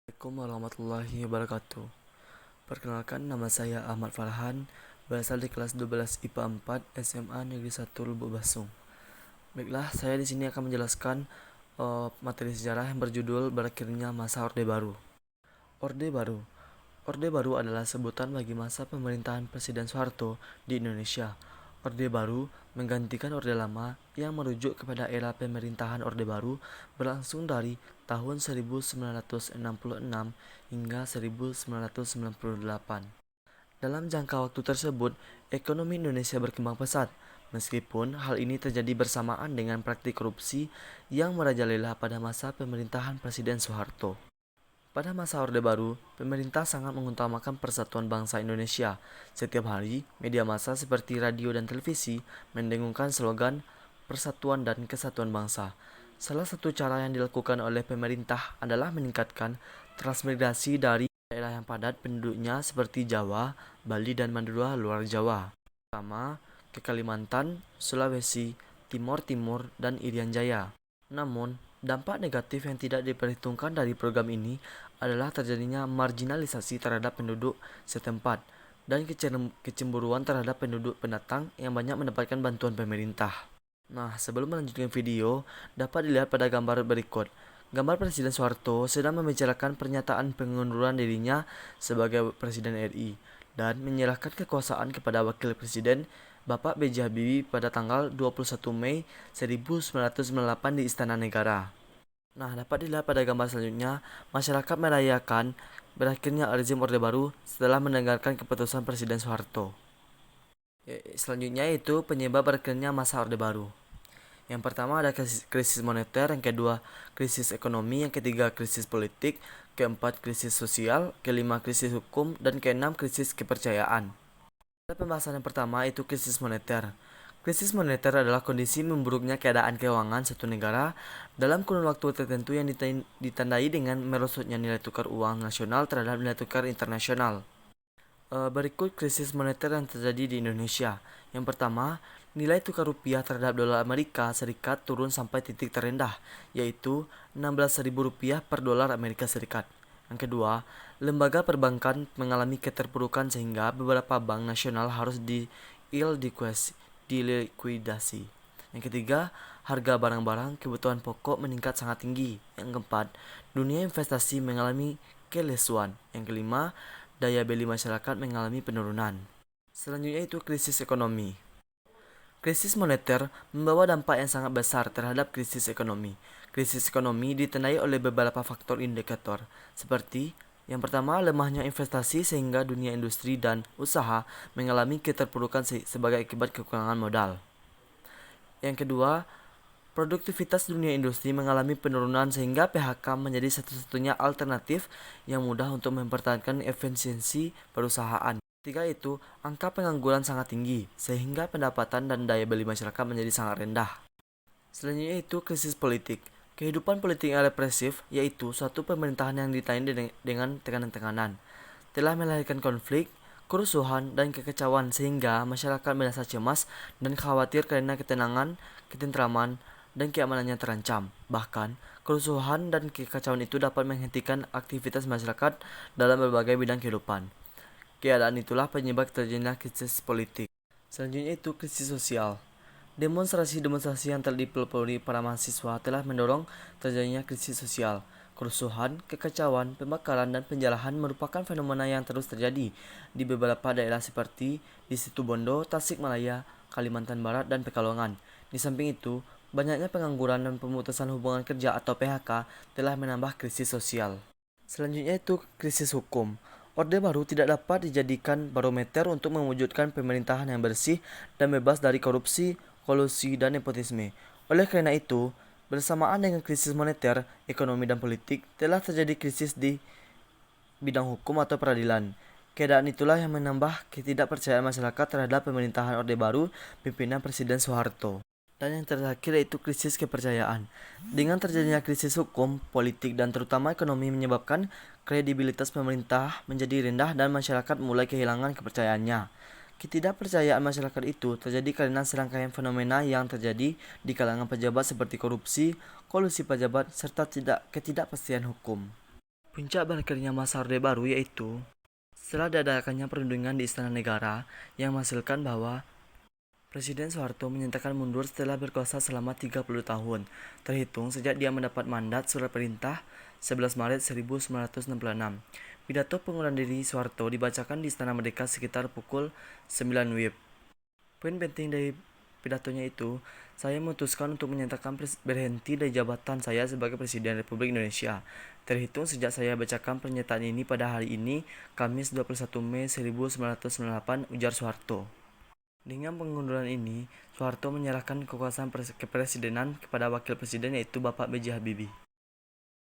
Assalamualaikum warahmatullahi wabarakatuh. Perkenalkan, nama saya Ahmad Farhan, berasal di kelas 12 IPA 4 SMA Negeri 1 Lubuk Basung. Baiklah, saya di sini akan menjelaskan materi sejarah yang berjudul berakhirnya masa Orde Baru. Orde Baru. Orde Baru adalah sebutan bagi masa pemerintahan Presiden Soeharto di Indonesia. Orde Baru menggantikan Orde Lama yang merujuk kepada era pemerintahan Orde Baru berlangsung dari tahun 1966 hingga 1998. Dalam jangka waktu tersebut, ekonomi Indonesia berkembang pesat, meskipun hal ini terjadi bersamaan dengan praktik korupsi yang merajalela pada masa pemerintahan Presiden Soeharto. Pada masa Orde Baru, pemerintah sangat mengutamakan persatuan bangsa Indonesia. Setiap hari, media massa seperti radio dan televisi mendengungkan slogan persatuan dan kesatuan bangsa. Salah satu cara yang dilakukan oleh pemerintah adalah meningkatkan transmigrasi dari daerah yang padat penduduknya seperti Jawa, Bali, dan Madura luar Jawa, terutama ke Kalimantan, Sulawesi, Timor Timur, dan Irian Jaya. Namun, dampak negatif yang tidak diperhitungkan dari program ini adalah terjadinya marginalisasi terhadap penduduk setempat dan kecemburuan terhadap penduduk pendatang yang banyak mendapatkan bantuan pemerintah. Nah, sebelum melanjutkan video, dapat dilihat pada gambar berikut. Gambar Presiden Soeharto sedang membicarakan pernyataan pengunduran dirinya sebagai Presiden RI dan menyerahkan kekuasaan kepada Wakil Presiden Bapak B.J. Habibie pada tanggal 21 Mei 1998 di Istana Negara. Nah, dapat dilihat pada gambar selanjutnya, masyarakat merayakan berakhirnya rezim Orde Baru setelah mendengarkan keputusan Presiden Soeharto. Selanjutnya itu penyebab berakhirnya masa Orde Baru. Yang pertama ada krisis moneter, yang kedua krisis ekonomi, yang ketiga krisis politik, keempat krisis sosial, kelima krisis hukum, dan keenam krisis kepercayaan. Pada pembahasan yang pertama itu krisis moneter. Krisis moneter adalah kondisi memburuknya keadaan keuangan suatu negara dalam kurun waktu tertentu yang ditandai dengan merosotnya nilai tukar uang nasional terhadap nilai tukar internasional. Berikut krisis moneter yang terjadi di Indonesia. Yang pertama, nilai tukar rupiah terhadap dolar Amerika Serikat turun sampai titik terendah, yaitu Rp16.000 per dolar Amerika Serikat. Yang kedua, lembaga perbankan mengalami keterpurukan sehingga beberapa bank nasional harus dilikuidasi. Yang ketiga, harga barang-barang kebutuhan pokok meningkat sangat tinggi. Yang keempat, dunia investasi mengalami kelesuan. Yang kelima, daya beli masyarakat mengalami penurunan. Selanjutnya itu krisis ekonomi. Krisis moneter membawa dampak yang sangat besar terhadap krisis ekonomi. Krisis ekonomi ditandai oleh beberapa faktor indikator, seperti yang pertama, lemahnya investasi sehingga dunia industri dan usaha mengalami keterpurukan sebagai akibat kekurangan modal. Yang kedua, produktivitas dunia industri mengalami penurunan sehingga PHK menjadi satu-satunya alternatif yang mudah untuk mempertahankan efisiensi perusahaan. Ketiga itu, angka pengangguran sangat tinggi sehingga pendapatan dan daya beli masyarakat menjadi sangat rendah. Selanjutnya itu krisis politik. Kehidupan politik yang represif, yaitu suatu pemerintahan yang ditandai dengan tekanan-tekanan, telah melahirkan konflik, kerusuhan, dan kekacauan sehingga masyarakat merasa cemas dan khawatir karena ketentraman, dan keamanannya terancam. Bahkan, kerusuhan dan kekacauan itu dapat menghentikan aktivitas masyarakat dalam berbagai bidang kehidupan. Keadaan itulah penyebab terjadinya krisis politik. Selanjutnya itu krisis sosial. Demonstrasi-demonstrasi yang telah dipelopori para mahasiswa telah mendorong terjadinya krisis sosial. Kerusuhan, kekacauan, pembakaran, dan penjarahan merupakan fenomena yang terus terjadi di beberapa daerah seperti di Situbondo, Tasikmalaya, Kalimantan Barat, dan Pekalongan. Di samping itu, banyaknya pengangguran dan pemutusan hubungan kerja atau PHK telah menambah krisis sosial. Selanjutnya itu krisis hukum. Orde Baru tidak dapat dijadikan barometer untuk mewujudkan pemerintahan yang bersih dan bebas dari korupsi, kolusi, dan nepotisme. Oleh karena itu, bersamaan dengan krisis moneter, ekonomi, dan politik, telah terjadi krisis di bidang hukum atau peradilan. Keadaan itulah yang menambah ketidakpercayaan masyarakat terhadap pemerintahan Orde Baru pimpinan Presiden Soeharto. Dan yang terakhir yaitu krisis kepercayaan. Dengan terjadinya krisis hukum, politik, dan terutama ekonomi menyebabkan kredibilitas pemerintah menjadi rendah dan masyarakat mulai kehilangan kepercayaannya. Ketidakpercayaan masyarakat itu terjadi karena serangkaian fenomena yang terjadi di kalangan pejabat seperti korupsi, kolusi pejabat, serta ketidakpastian hukum. Puncak berakhirnya masa Orde Baru yaitu setelah diadakannya perundingan di Istana Negara yang menghasilkan bahwa Presiden Soeharto menyatakan mundur setelah berkuasa selama 30 tahun, terhitung sejak dia mendapat mandat surat perintah 11 Maret 1966. Pidato pengunduran diri Soeharto dibacakan di Istana Merdeka sekitar pukul 9 WIB. Poin penting dari pidatonya itu, saya memutuskan untuk menyatakan berhenti dari jabatan saya sebagai Presiden Republik Indonesia. Terhitung sejak saya bacakan pernyataan ini pada hari ini, Kamis 21 Mei 1998, ujar Soeharto. Dengan pengunduran ini, Soeharto menyerahkan kekuasaan kepresidenan kepada wakil presiden yaitu Bapak B.J. Habibie.